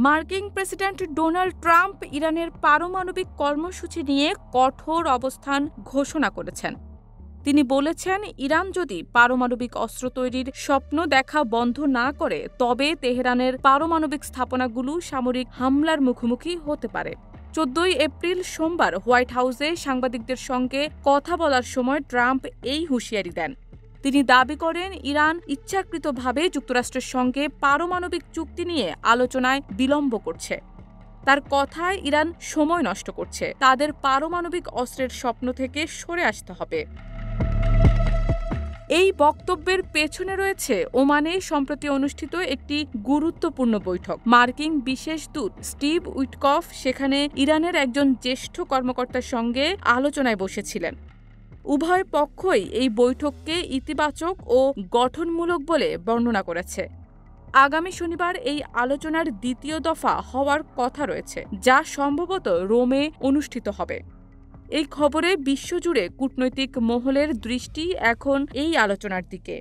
মার্কিন president Donald Trump ইরানের পারমাণবিক কর্মসূচি নিয়ে কঠোর অবস্থান ঘোষণা করেছেন। তিনি বলেছেন, ইরান যদি পারমাণবিক অস্ত্র তৈরির স্বপ্ন দেখা বন্ধ না করে তবে তেহরানের পারমাণবিক স্থাপনাগুলো সামরিক হামলার মুখোমুখি হতে পারে। 14 এপ্রিল সোমবার হোয়াইট হাউসে সাংবাদিকদের সঙ্গে কথা বলার সময় ট্রাম্প এই হুঁশিয়ারি দেন। তিনি দাবি করেন, ইরান ইচ্ছাকৃতভাবে যুক্তরাষ্ট্রের সঙ্গে পারমাণবিক চুক্তি নিয়ে আলোচনায় বিলম্ব করছে। তার কথায় ইরান সময় নষ্ট করছে, তাদের পারমাণবিক অস্ত্রের স্বপ্ন থেকে সরে আসতে হবে। এই বক্তব্যের পেছনে রয়েছে ওমানে সম্প্রতি অনুষ্ঠিত একটি গুরুত্বপূর্ণ বৈঠক। মার্কিন বিশেষ দূত স্টিভ উইটকফ সেখানে ইরানের একজন জ্যেষ্ঠ কর্মকর্তার সঙ্গে আলোচনায় বসেছিলেন। উভয় পক্ষই এই বৈঠককে ইতিবাচক ও গঠনমূলক বলে বর্ণনা করেছে। আগামী শনিবার এই আলোচনার দ্বিতীয় দফা হওয়ার কথা রয়েছে, যা সম্ভবত রোমে অনুষ্ঠিত হবে। এই খবরে বিশ্বজুড়ে কূটনৈতিক মহলের দৃষ্টি এখন এই আলোচনার দিকে।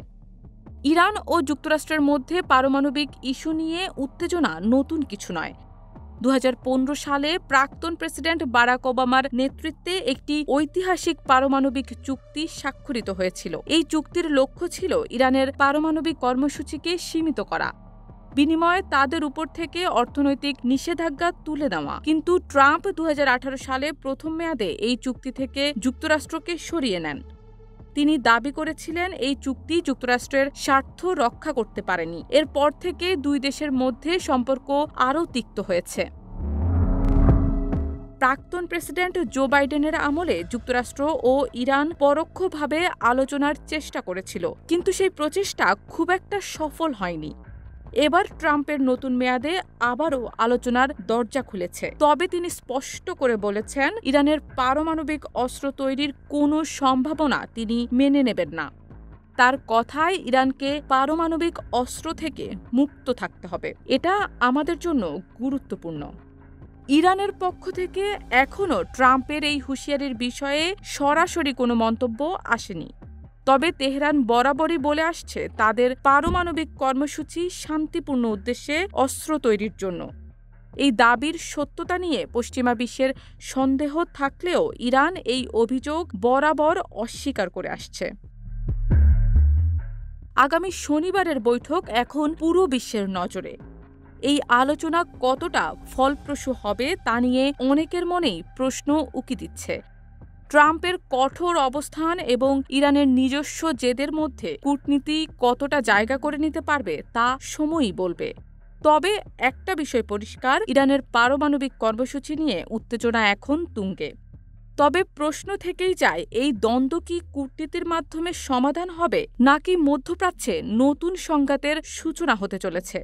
ইরান ও যুক্তরাষ্ট্রের মধ্যে পারমাণবিক ইস্যু নিয়ে উত্তেজনা নতুন কিছু নয়। 2015 সালে প্রাক্তন প্রেসিডেন্ট বারাক ওবামার নেতৃত্বে একটি ঐতিহাসিক পারমাণবিক চুক্তি স্বাক্ষরিত হয়েছিল। এই চুক্তির লক্ষ্য ছিল ইরানের পারমাণবিক কর্মসূচিকে সীমিত করা, বিনিময়ে তাদের উপর থেকে অর্থনৈতিক নিষেধাজ্ঞা তুলে দেওয়া। কিন্তু ট্রাম্প 2018 সালে প্রথম মেয়াদে এই চুক্তি থেকে যুক্তরাষ্ট্রকে সরিয়ে নেন। তিনি দাবি করেছিলেন, এই চুক্তি যুক্তরাষ্ট্রের স্বার্থ রক্ষা করতে পারেনি। এরপর থেকে দুই দেশের মধ্যে সম্পর্ক আরও তিক্ত হয়েছে। প্রাক্তন প্রেসিডেন্ট জো বাইডেনের আমলে যুক্তরাষ্ট্র ও ইরান পরোক্ষভাবে আলোচনার চেষ্টা করেছিল, কিন্তু সেই প্রচেষ্টা খুব একটা সফল হয়নি। এবার ট্রাম্পের নতুন মেয়াদে আবারও আলোচনার দরজা খুলেছে। তবে তিনি স্পষ্ট করে বলেছেন, ইরানের পারমাণবিক অস্ত্র তৈরির কোনো সম্ভাবনা তিনি মেনে নেবেন না। তার কথায়, ইরানকে পারমাণবিক অস্ত্র থেকে মুক্ত থাকতে হবে। এটা আমাদের জন্য গুরুত্বপূর্ণ। ইরানের পক্ষ থেকে এখনও ট্রাম্পের এই হুঁশিয়ারির বিষয়ে সরাসরি কোনো মন্তব্য আসেনি। তবে তেহরান বরাবরই বলে আসছে, তাদের পারমাণবিক কর্মসূচি শান্তিপূর্ণ উদ্দেশ্যে অস্ত্র তৈরির জন্য। এই দাবির সত্যতা নিয়ে পশ্চিমা বিশ্বের সন্দেহ থাকলেও ইরান এই অভিযোগ বরাবর অস্বীকার করে আসছে। আগামী শনিবারের বৈঠক এখন পুরো বিশ্বের নজরে। এই আলোচনা কতটা ফলপ্রসূ হবে তা নিয়ে অনেকের মনেই প্রশ্ন উকি দিচ্ছে। ট্রাম্পের কঠোর অবস্থান এবং ইরানের নিজস্ব জেদের মধ্যে কূটনীতি কতটা জায়গা করে নিতে পারবে তা সময়ই বলবে। তবে একটা বিষয় পরিষ্কার, ইরানের পারমাণবিক কর্মসূচি নিয়ে উত্তেজনা এখন তুঙ্গে। তবে প্রশ্ন থেকেই যায়, এই দ্বন্দ্ব কি কূটনীতির মাধ্যমে সমাধান হবে, নাকি মধ্যপ্রাচ্যে নতুন সংঘাতের সূচনা হতে চলেছে?